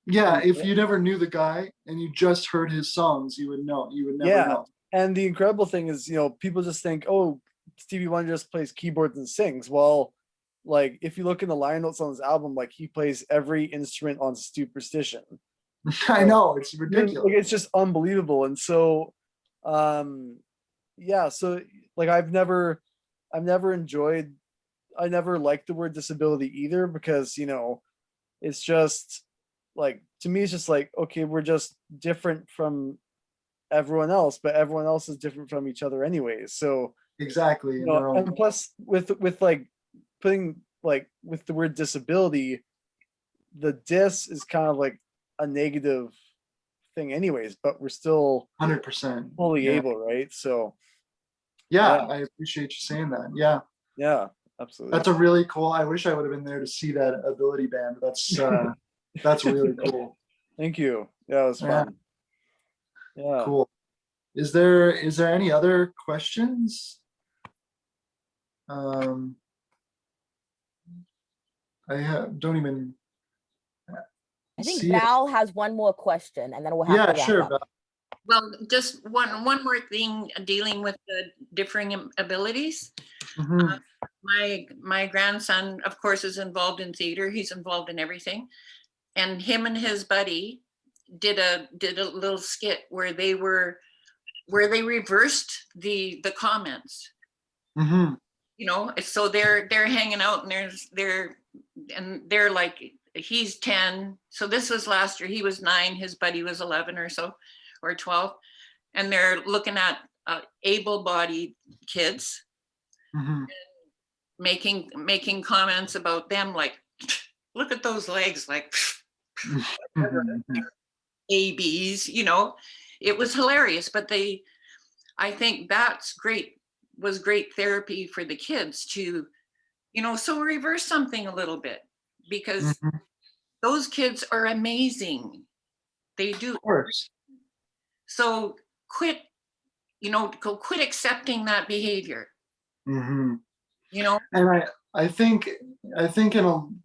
Yeah, if you never knew the guy and you just heard his songs, you would know. You would never know. And the incredible thing is, people just think, oh, Stevie Wonder just plays keyboards and sings. Well, like if you look in the line notes on his album, like he plays every instrument on Superstition. I know, it's Like, ridiculous. it's just unbelievable. And so yeah, so like I never liked the word disability either, because it's just like, to me it's just like, okay, we're just different from everyone else, but everyone else is different from each other anyways. So Exactly. in their own- and plus with like putting like with the word disability, the dis is kind of like a negative thing anyways, but we're still 100%. fully Yeah. able, right? So Yeah, Yeah. I appreciate you saying that. Yeah, yeah, absolutely. that's a really cool. I wish I would have been there to see that ability band. That's really cool. Thank you. Yeah, it was Yeah. fun. Yeah. Cool. Is there any other questions? Don't even I think see it. Val has one more question, and then we'll have Yeah, to wrap sure. up. Val. Well, just one more thing dealing with the differing abilities. Mhm. My grandson, of course, is involved in theater. He's involved in everything. And him and his buddy did a little skit where they reversed the comments. Mhm. So they're hanging out, and they're like, he's 10. So this was last year. He was 9. His buddy was 11 or so, or 12. And they're looking at able-bodied kids, Mhm. making comments about them, like, look at those legs, like Mhm. ABs. It was hilarious. But I think was great therapy for the kids to, so reverse something a little bit, because Mhm. those kids are amazing. They do. Of course. So quit accepting that behavior. Mhm. You know, And I think in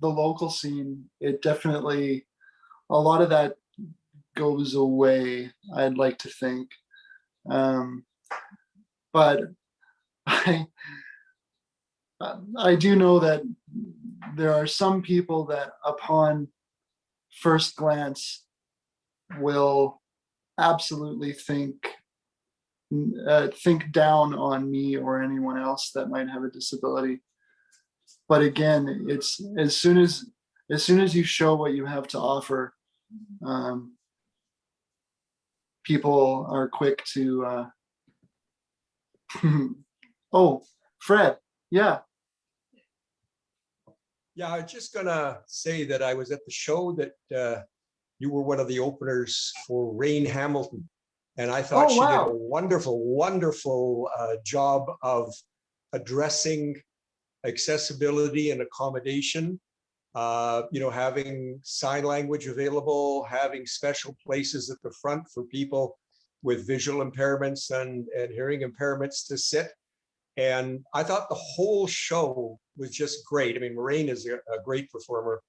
the local scene, it definitely, a lot of that goes away, I'd like to think. But I I do know that there are some people that upon first glance will absolutely think down on me or anyone else that might have a disability. But again, it's as soon as you show what you have to offer, people are quick to oh, Fred, yeah. Yeah, I was just gonna say that I was at the show that you were one of the openers for Rain Hamilton. And I thought Oh, she did wow. a wonderful, wonderful job of addressing accessibility and accommodation. Having sign language available, having special places at the front for people with visual impairments and hearing impairments to sit. And I thought the whole show was just great. I mean, Maureen is a great performer,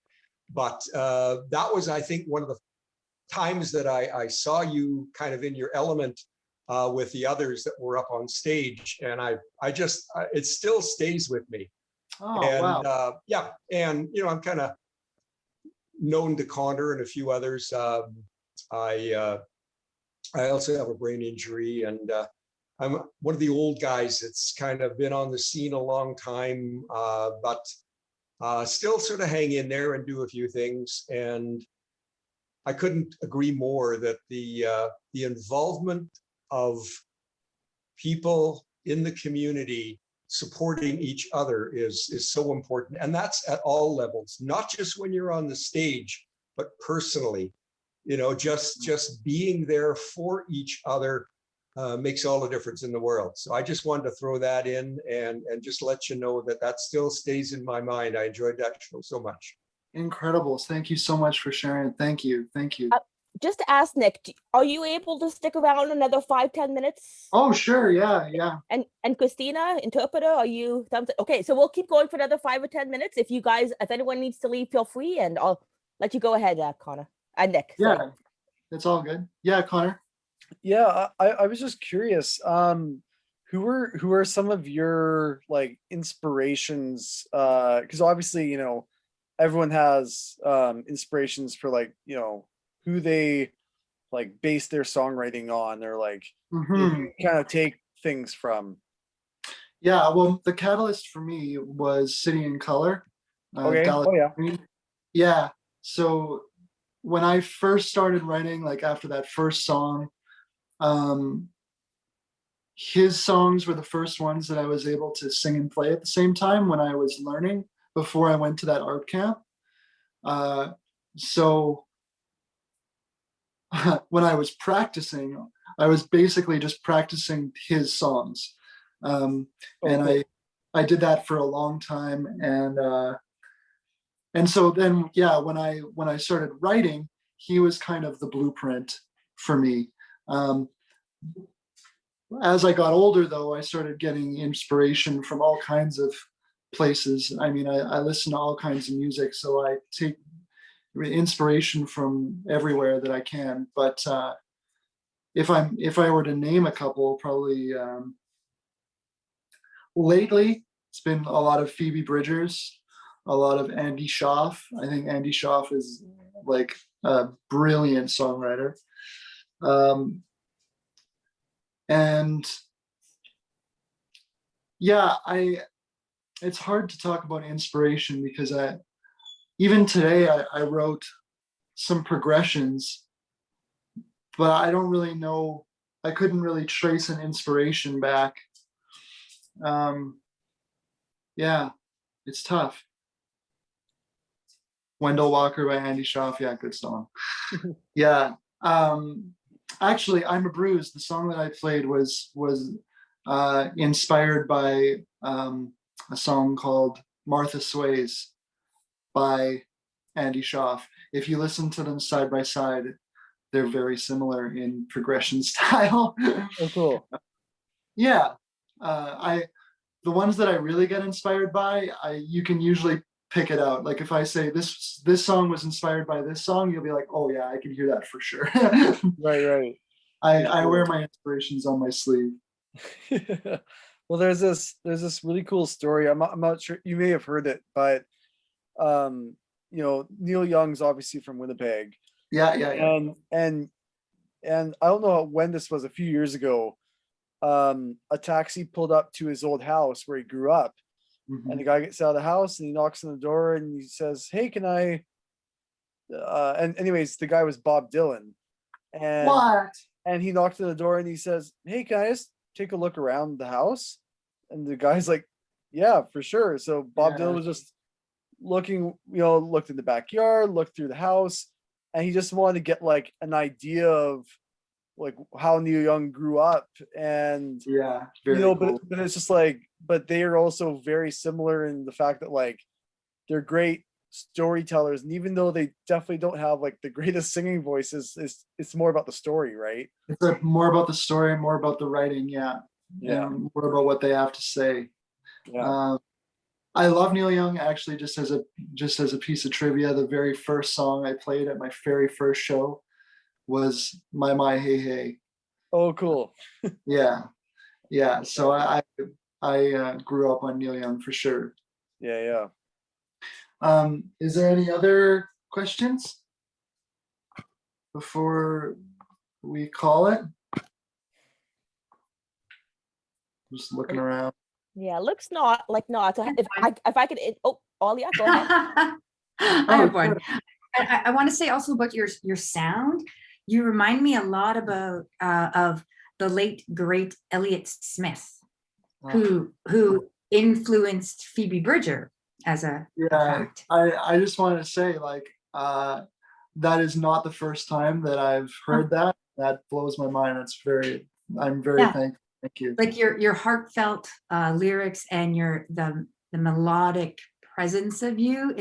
but that was, I think, one of the times that I saw you kind of in your element with the others that were up on stage. And it still stays with me. Oh, And wow. yeah, and I'm kind of known to Connor and a few others. I also have a brain injury, and I'm one of the old guys that's kind of been on the scene a long time, but still sort of hang in there and do a few things. And I couldn't agree more that the involvement of people in the community supporting each other is so important. And that's at all levels, not just when you're on the stage, but personally, just being there for each other makes all the difference in the world. So I just wanted to throw that in and just let you know that still stays in my mind. I enjoyed that show so much. Incredible. Thank you so much for sharing. Thank you. Just to ask Nick, are you able to stick around another 5-10 minutes? Oh, sure. Yeah. And Christina, interpreter, are you? Okay, so we'll keep going for another 5 or 10 minutes. If anyone needs to leave, feel free, and I'll let you go ahead, Connor and Nick. Yeah, sorry. that's all good. Yeah, Connor. Yeah, I was just curious. who are some of your like inspirations? Because obviously, you know, everyone has inspirations for like, you know, who they like base their songwriting on, or like Mhm. kind of take things from. Yeah, well, the catalyst for me was City in Color. Okay. Dallas Oh yeah. Green. Yeah. So when I first started writing, like after that first song, um, his songs were the first ones that I was able to sing and play at the same time when I was learning before I went to that art camp. So when I was practicing, I was basically just practicing his songs. Oh, And cool. I did that for a long time. And so then, yeah, when I started writing, he was kind of the blueprint for me. Um, as I got older, though, I started getting inspiration from all kinds of places. I mean, I listen to all kinds of music, so I take inspiration from everywhere that I can. But if I were to name a couple, probably lately it's been a lot of Phoebe Bridgers, a lot of Andy Schaaf. I think Andy Schaaf is like a brilliant songwriter. And yeah, it's hard to talk about inspiration because even today I wrote some progressions, but I don't really know. I couldn't really trace an inspiration back. Yeah, it's tough. Wendell Walker by Andy Schaaf. Yeah, good song. Yeah. Actually, I'm a Bruise. The song that I played was inspired by a song called Martha Sways by Andy Schaaf. If you listen to them side by side, they're very similar in progression style. Oh, cool. Yeah. I the ones that I really get inspired by, you can usually pick it out. Like if I say this song was inspired by this song, you'll be like, oh yeah, I can hear that for sure. Right, right. I wear my inspirations on my sleeve. Well, there's this really cool story. I'm not sure you may have heard it, but you know, Neil Young's obviously from Winnipeg, Yeah, yeah, yeah. and I don't know when this was, a few years ago. A taxi pulled up to his old house where he grew up, and the Mhm. guy gets out of the house and he knocks on the door and he says, "Hey, can I?" And anyways, the guy was Bob Dylan, and What? he knocked on the door and he says, "Hey, can I just take a look around the house?" And the guy's like, "Yeah, for sure." So Bob Dylan Yeah. was just looking, you know, looked in the backyard, looked through the house, and he just wanted to get like an idea of like how Neil Young grew up. And Yeah, you very know, cool. but it's just like, but they are also very similar in the fact that like they're great storytellers, and even though they definitely don't have like the greatest singing voices, it's more about the story, right? It's like more about the story, more about the writing, yeah, Yeah, and more about what they have to say. yeah. Um, I love Neil Young. Actually, just as a piece of trivia, the very first song I played at my very first show was My Hey Hey. Oh, cool. Yeah, yeah. So I grew up on Neil Young for sure. Yeah, yeah. Is there any other questions before we call it? Just looking around. Yeah, looks not. If I could, oh, Alia, go ahead. I Oh, have one. I want to say also about your sound. You remind me a lot about of the late great Elliott Smith, who influenced Phoebe Bridger as a Yeah, fact. I just want to say like that is not the first time that I've heard that. That blows my mind. I'm very Yeah. thankful. Thank you. Like your heartfelt lyrics and the melodic presence of you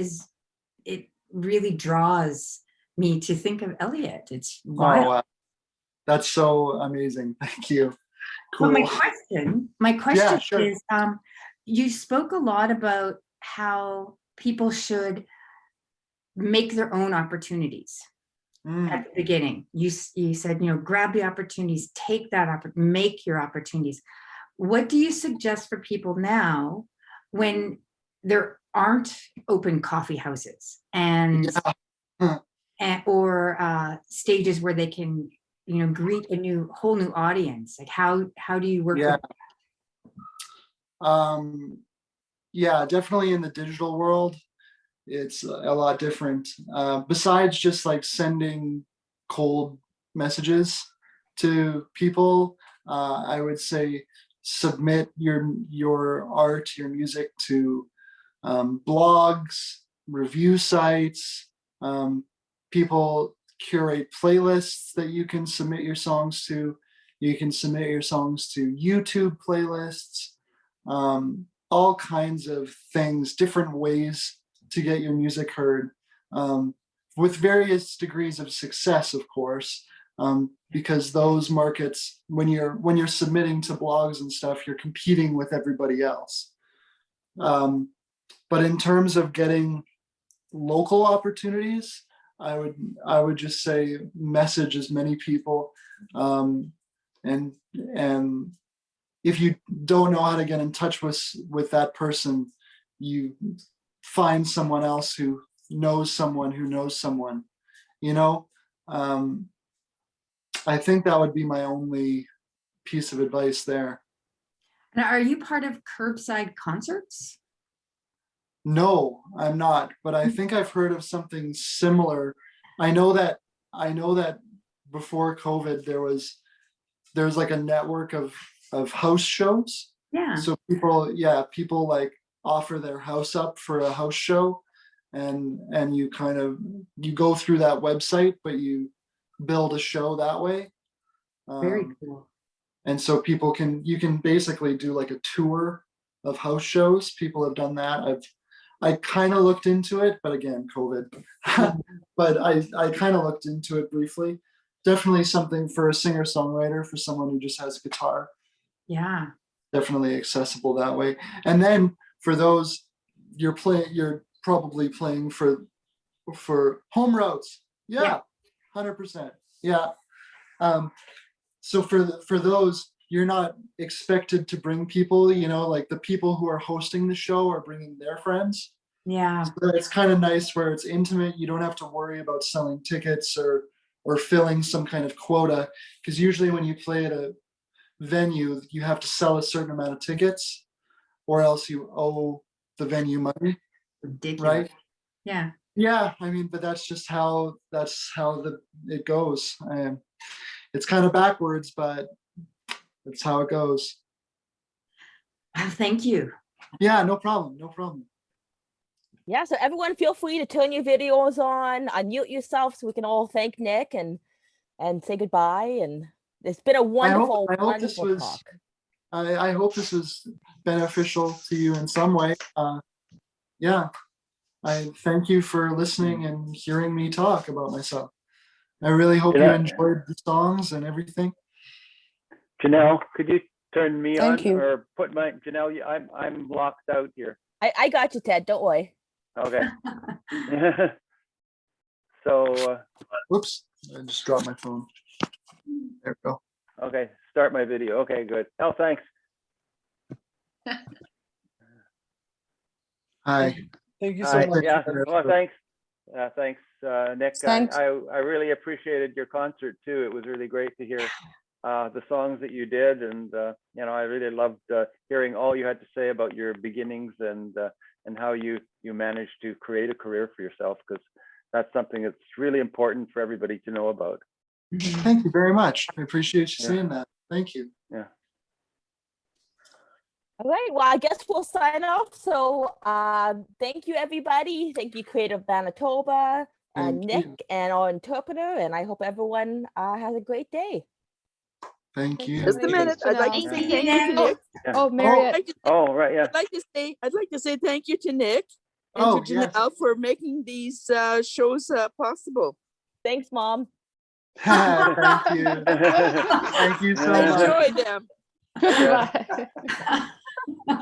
it really draws me to think of Elliot. It's Oh wild. wow. That's so amazing. Thank you. But Cool. my question sure. is, you spoke a lot about how people should make their own opportunities at the beginning. You said, grab the opportunities, take that make your opportunities. what do you suggest for people now when there aren't open coffee houses and, or stages where they can, greet a whole new audience? Like how do you work Yeah. with Yeah, definitely in the digital world, it's a lot different. Besides just like sending cold messages to people, I would say submit your art, your music to blogs, review sites. People curate playlists that you can submit your songs to. You can submit your songs to YouTube playlists. All kinds of things, different ways to get your music heard, with various degrees of success, of course, because those markets, when you're submitting to blogs and stuff, you're competing with everybody else. But in terms of getting local opportunities, I would just say message as many people, and if you don't know how to get in touch with that person, you find someone else who knows someone who knows someone, I think that would be my only piece of advice there. And are you part of curbside concerts? No, I'm not, but I think I've heard of something similar. I know that before COVID, there's like a network of house shows. Yeah. So people like offer their house up for a house show, and you go through that website, but you build a show that way. Very cool. And so you can basically do like a tour of house shows. People have done that. I kind of looked into it, but again, COVID. But I kind of looked into it briefly. Definitely something for a singer-songwriter, for someone who just has a guitar. Yeah. Definitely accessible that way. And then for those, you're probably playing for home routes. Yeah. 100%. Yeah. So for those, you're not expected to bring people, like the people who are hosting the show are bringing their friends. Yeah. So it's kind of nice where it's intimate. You don't have to worry about selling tickets or filling some kind of quota, because usually when you play at a venue, you have to sell a certain amount of tickets, or else you owe the venue money. Ridiculous. Right? Yeah. Yeah, I mean, but that's just how it goes. It's kind of backwards, but that's how it goes. Thank you. Yeah, no problem. No problem. Yeah, so everyone feel free to turn your videos on, unmute yourself so we can all thank Nic and say goodbye. And it's been a wonderful, wonderful talk. I hope this was beneficial to you in some way. Yeah, I thank you for listening and hearing me talk about myself. I really hope you enjoyed the songs and everything. Janelle, could you turn me Thank on you. or put my Janelle? I'm locked out here. I got you, Ted. Don't worry. Okay. So. Whoops! I just dropped my phone. There we go. Okay, start my video. Okay, good. Oh, thanks. Hi. Thank you so much. Yeah. Well, thanks. Thanks, Nic. Thanks. I really appreciated your concert too. It was really great to hear the songs that you did, and I really loved hearing all you had to say about your beginnings and how you managed to create a career for yourself, because that's something that's really important for everybody to know about. Thank you very much. I appreciate you saying that. Thank you. Yeah. All right, well, I guess we'll sign off. So thank you, everybody. Thank you, Creative Manitoba, Nic, and our interpreter. And I hope everyone has a great day. Thank you. Just a minute. I'd like to say thank you to Nic. Yeah. Oh, Mariette. Oh, right. Yeah. I'd like to say thank you to Nic and Oh, to Janelle for making these shows possible. Thanks, Mom. Thank you. Thank you so I much. enjoyed them. Bye.